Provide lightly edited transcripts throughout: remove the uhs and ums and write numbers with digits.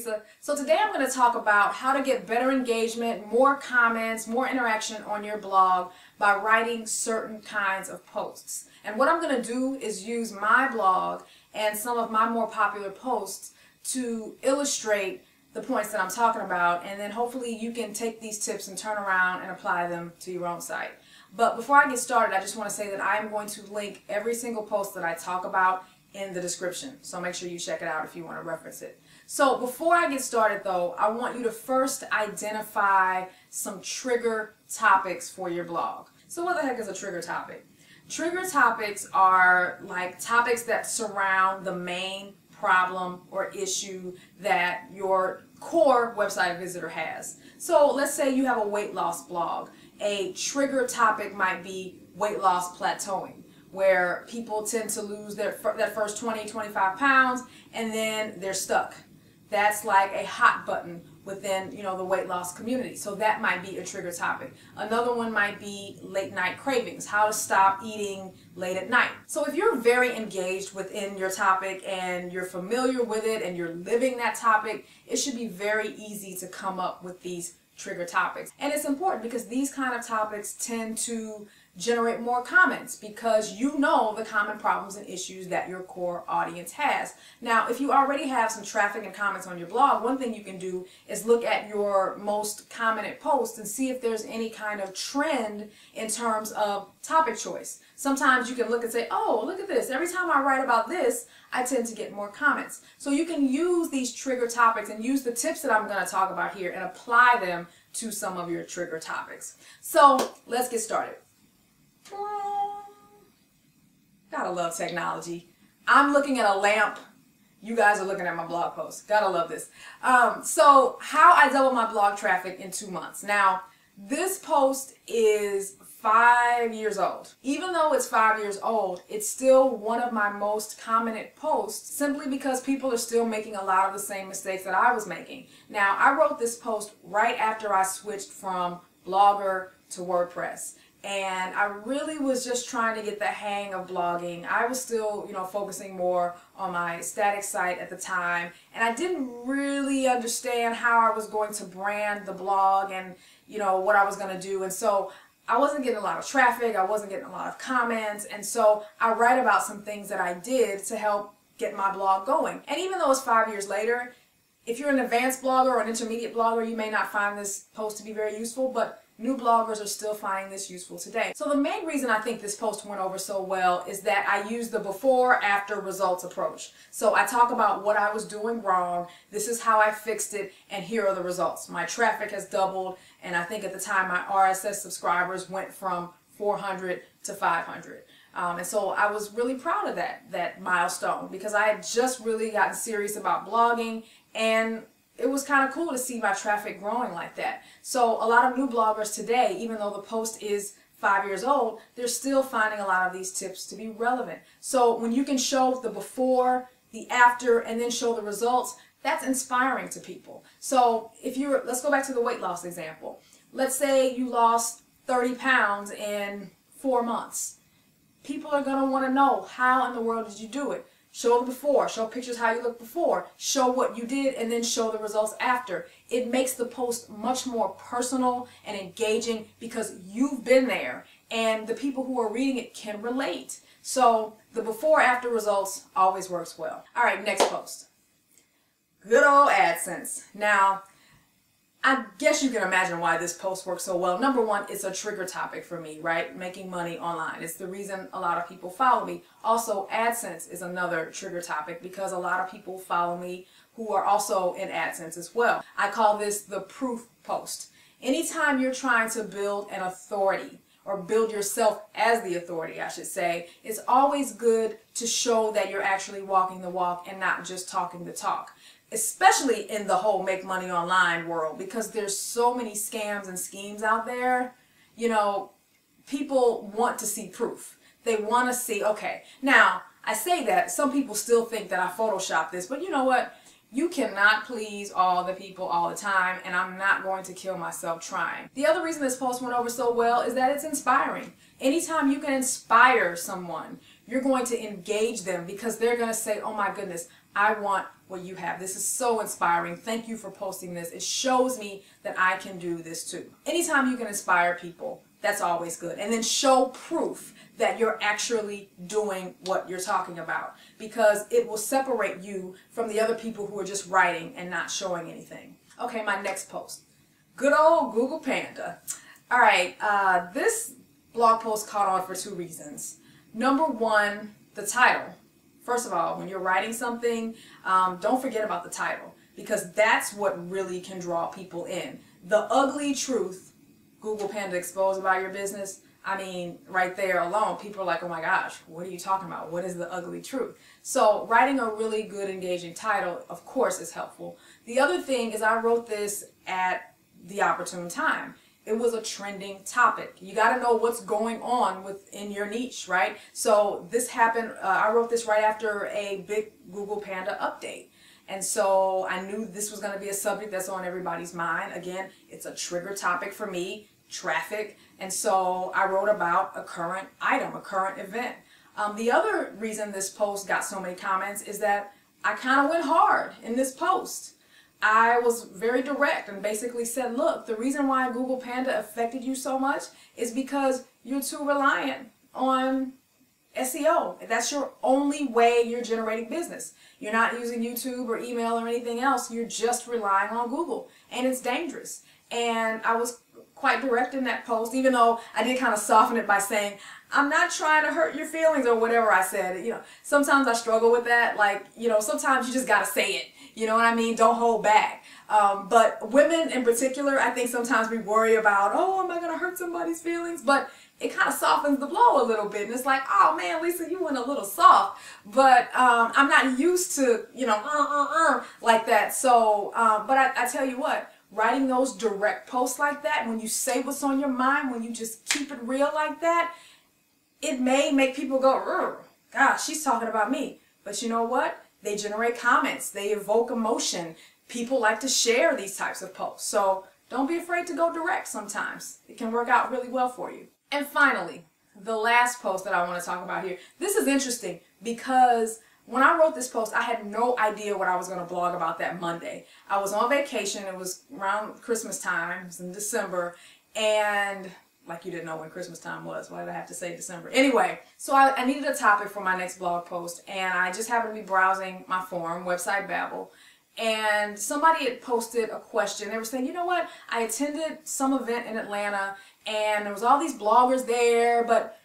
Lisa. So today I'm going to talk about how to get better engagement, more comments, more interaction on your blog by writing certain kinds of posts. And what I'm going to do is use my blog and some of my more popular posts to illustrate the points that I'm talking about, and then hopefully you can take these tips and turn around and apply them to your own site. But before I get started, I just want to say that I am going to link every single post that I talk about in the description. So make sure you check it out if you want to reference it. So before I get started though, I want you to first identify some trigger topics for your blog. So what the heck is a trigger topic? Trigger topics are like topics that surround the main problem or issue that your core website visitor has. So let's say you have a weight loss blog. A trigger topic might be weight loss plateauing, where people tend to lose that first 20-25 pounds and then they're stuck. That's like a hot button within, the weight loss community. So that might be a trigger topic. Another one might be late night cravings, how to stop eating late at night. So if you're very engaged within your topic and you're familiar with it and you're living that topic, it should be very easy to come up with these trigger topics. And it's important because these kind of topics tend to generate more comments because you know the common problems and issues that your core audience has. Now, if you already have some traffic and comments on your blog, one thing you can do is look at your most commented posts and see if there's any kind of trend in terms of topic choice. Sometimes you can look and say, oh, look at this. Every time I write about this, I tend to get more comments. So you can use these trigger topics and use the tips that I'm going to talk about here and apply them to some of your trigger topics. So let's get started. Gotta love technology. I'm looking at a lamp. You guys are looking at my blog post. Gotta love this. So how I double my blog traffic in 2 months. Now, this post is 5 years old. Even though it's 5 years old, it's still one of my most commented posts simply because people are still making a lot of the same mistakes that I was making. Now, I wrote this post right after I switched from Blogger to WordPress. And I really was just trying to get the hang of blogging. I was still, focusing more on my static site at the time. And I didn't really understand how I was going to brand the blog and, what I was going to do. And so I wasn't getting a lot of traffic. I wasn't getting a lot of comments. And so I write about some things that I did to help get my blog going. And even though it's 5 years later, if you're an advanced blogger or an intermediate blogger, you may not find this post to be very useful, but new bloggers are still finding this useful today. So the main reason I think this post went over so well is that I used the before-after results approach. So I talk about what I was doing wrong, this is how I fixed it, and here are the results. My traffic has doubled, and I think at the time my RSS subscribers went from 400 to 500. And so I was really proud of that milestone because I had just really gotten serious about blogging, and it was kind of cool to see my traffic growing like that. So a lot of new bloggers today, even though the post is 5 years old, they're still finding a lot of these tips to be relevant. So when you can show the before, the after, and then show the results, that's inspiring to people. So let's go back to the weight loss example. Let's say you lost 30 pounds in 4 months. People are going to want to know, how in the world did you do it? Show the before, show pictures how you look before, show what you did, and then show the results after. It makes the post much more personal and engaging because you've been there and the people who are reading it can relate. So the before-after results always works well. All right, next post. Good old AdSense. Now, I guess you can imagine why this post works so well. Number one, it's a trigger topic for me, right? Making money online. It's the reason a lot of people follow me. Also, AdSense is another trigger topic because a lot of people follow me who are also in AdSense as well. I call this the proof post. Anytime you're trying to build an authority or build yourself as the authority, I should say, it's always good to show that you're actually walking the walk and not just talking the talk. Especially in the whole make money online world, because there's so many scams and schemes out there. People want to see proof. They want to see, okay, now I say that some people still think that I photoshopped this, but you know what? You cannot please all the people all the time, and I'm not going to kill myself trying. The other reason this post went over so well is that it's inspiring. Anytime you can inspire someone, you're going to engage them because they're going to say, oh my goodness, I want what you have. This is so inspiring. Thank you for posting this. It shows me that I can do this too. Anytime you can inspire people, that's always good. And then show proof that you're actually doing what you're talking about, because it will separate you from the other people who are just writing and not showing anything. Okay, my next post. Good old Google Panda. All right, this blog post caught on for 2 reasons. Number one, the title. First of all, when you're writing something, don't forget about the title, because that's what really can draw people in. The ugly truth, Google Panda exposed about your business. I mean, right there alone, people are like, oh my gosh, what are you talking about? What is the ugly truth? So writing a really good, engaging title, of course, is helpful. The other thing is I wrote this at the opportune time. It was a trending topic. You got to know what's going on within your niche, right? So this happened, I wrote this right after a big Google Panda update. And so I knew this was going to be a subject that's on everybody's mind. Again, it's a trigger topic for me, traffic. And so I wrote about a current item, a current event. The other reason this post got so many comments is that I kind of went hard in this post. I was very direct and basically said, look, the reason why Google Panda affected you so much is because you're too reliant on SEO. That's your only way you're generating business. You're not using YouTube or email or anything else. You're just relying on Google, and it's dangerous. And I was quite direct in that post, even though I did kind of soften it by saying, I'm not trying to hurt your feelings or whatever I said. You know, sometimes I struggle with that. Like, you know, sometimes you just got to say it. You know what I mean? Don't hold back. But women in particular, I think sometimes we worry about, oh, am I going to hurt somebody's feelings? But it kind of softens the blow a little bit. And it's like, oh man, Lisa, you went a little soft. But I'm not used to, you know, like that. So, but I tell you what, writing those direct posts like that, when you say what's on your mind, when you just keep it real like that, it may make people go, gosh, she's talking about me. But you know what? They generate comments. They evoke emotion. People like to share these types of posts. So don't be afraid to go direct sometimes. It can work out really well for you. And finally, the last post that I want to talk about here. This is interesting because when I wrote this post, I had no idea what I was going to blog about that Monday. I was on vacation. It was around Christmas time. It was in December. And like you didn't know when Christmas time was. Why did I have to say December? Anyway, so I needed a topic for my next blog post. And I just happened to be browsing my forum, website Babel. And somebody had posted a question. They were saying, you know what? I attended some event in Atlanta and there was all these bloggers there, but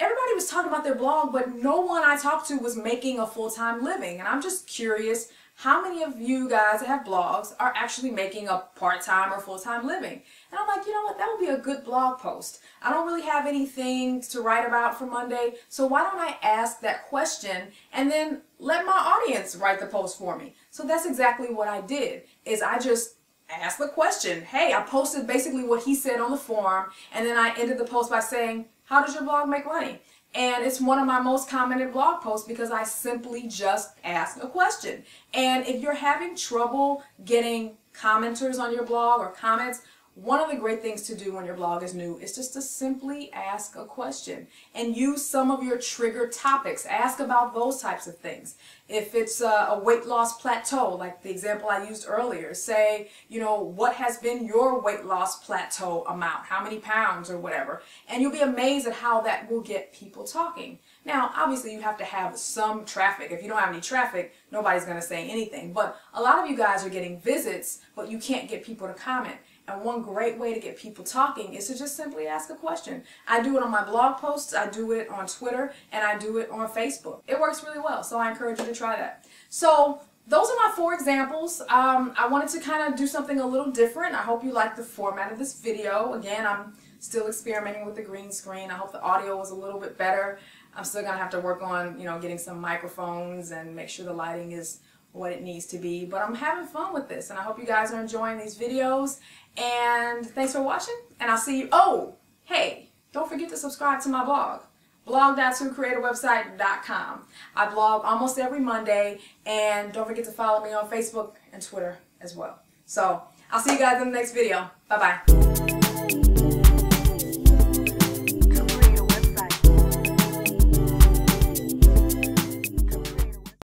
everybody was talking about their blog, but no one I talked to was making a full-time living. And I'm just curious, how many of you guys that have blogs are actually making a part-time or full-time living? And I'm like, you know what, that would be a good blog post. I don't really have anything to write about for Monday, so why don't I ask that question and then let my audience write the post for me? So that's exactly what I did, is I just asked the question. Hey, I posted basically what he said on the forum, and then I ended the post by saying, how does your blog make money? And it's one of my most commented blog posts because I simply just asked a question. And if you're having trouble getting commenters on your blog or comments, one of the great things to do when your blog is new is just to simply ask a question and use some of your trigger topics. Ask about those types of things. If it's a weight loss plateau, like the example I used earlier, say, you know, what has been your weight loss plateau amount? How many pounds or whatever? And you'll be amazed at how that will get people talking. Now, obviously, you have to have some traffic. If you don't have any traffic, nobody's going to say anything. But a lot of you guys are getting visits, but you can't get people to comment. And one great way to get people talking is to just simply ask a question. I do it on my blog posts, I do it on Twitter, and I do it on Facebook. It works really well, so I encourage you to try that. So those are my 4 examples. I wanted to kind of do something a little different. I hope you like the format of this video. Again, I'm still experimenting with the green screen. I hope the audio was a little bit better. I'm still going to have to work on, you know, getting some microphones and make sure the lighting is what it needs to be. But I'm having fun with this, and I hope you guys are enjoying these videos. And thanks for watching, and I'll see you. Oh, hey, don't forget to subscribe to my blog, blog.tocreatewebsite.com. I blog almost every Monday, and don't forget to follow me on Facebook and Twitter as well. So I'll see you guys in the next video. Bye-bye.